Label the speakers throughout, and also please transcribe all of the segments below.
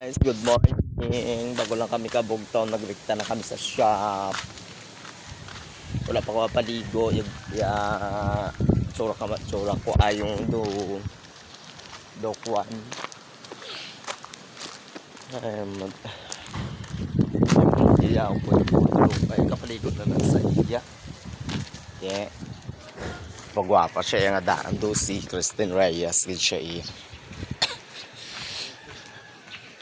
Speaker 1: Guys, good morning. Bago lang kami kabugtaw, nagrekta na kami sa shop. Wala pa ko paligo. Tsura ko ay yung do kwan. Iya ako po ay kapaligo na lang sa iya. Yeah. Pagwapa siya yung adaan do si Christine Reyes. Gid siya iya.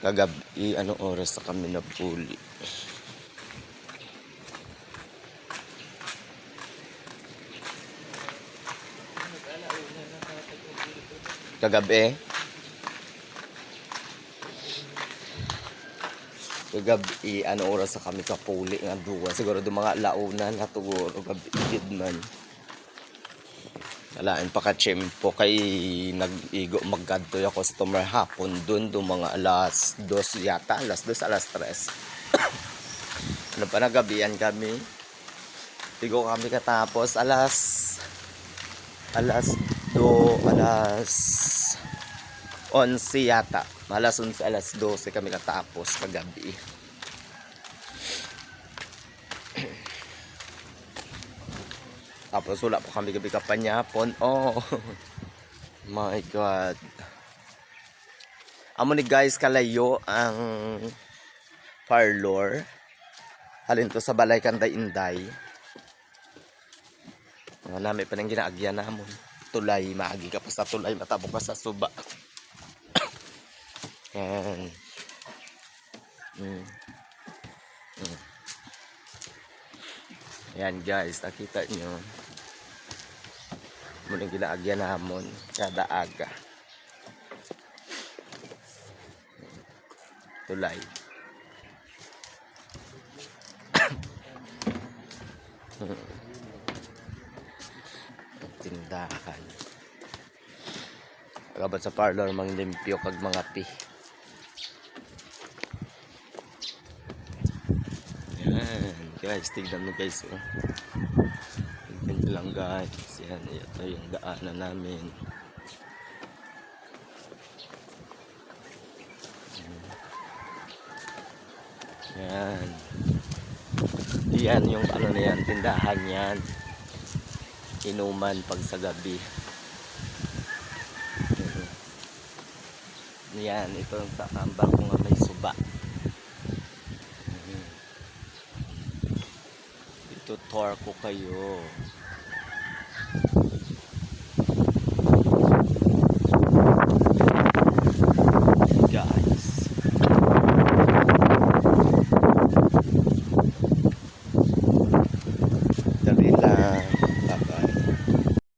Speaker 1: Kagabi, anong oras na kami napuli? Kagabi, anong oras na kami kapuli nga duwa? Siguro do mga launa na tuguro gabi gid man. Alain pa ka tiyempo kay nag-igo magkadto yung customer hapon dun do mga alas 2 yata, alas 2, alas 3. Ano pa nagabihan kami? Igo kami katapos alas 2, alas 11 yata. Alas 11, alas 12 kami katapos kagabi. Tapos wala po kami gabi kapanyapon. Oh my god. Amo ni guys kalayo ang parlor. Halin to sa balay Kanday Inday. Nami pa nang ginaagyan namon. Tulay, maagi ka pa sa tulay, matabok ka sa suba. Yan. Yan guys, nakita nyo. Muna ginaagyan namon kada aga. Tulay. Tindahan. Pagkabat sa parlor mang limpyo kag mga pi. Yan guys, tignan mo guys. Oh. Tignan lang guys. Yan, ito yung daanan namin. Yan. Yan yung ano na yan, tindahan yan. Inuman pag sa gabi. Yan, ito sa kambak ko nga may suba. Ito tour ko kayo.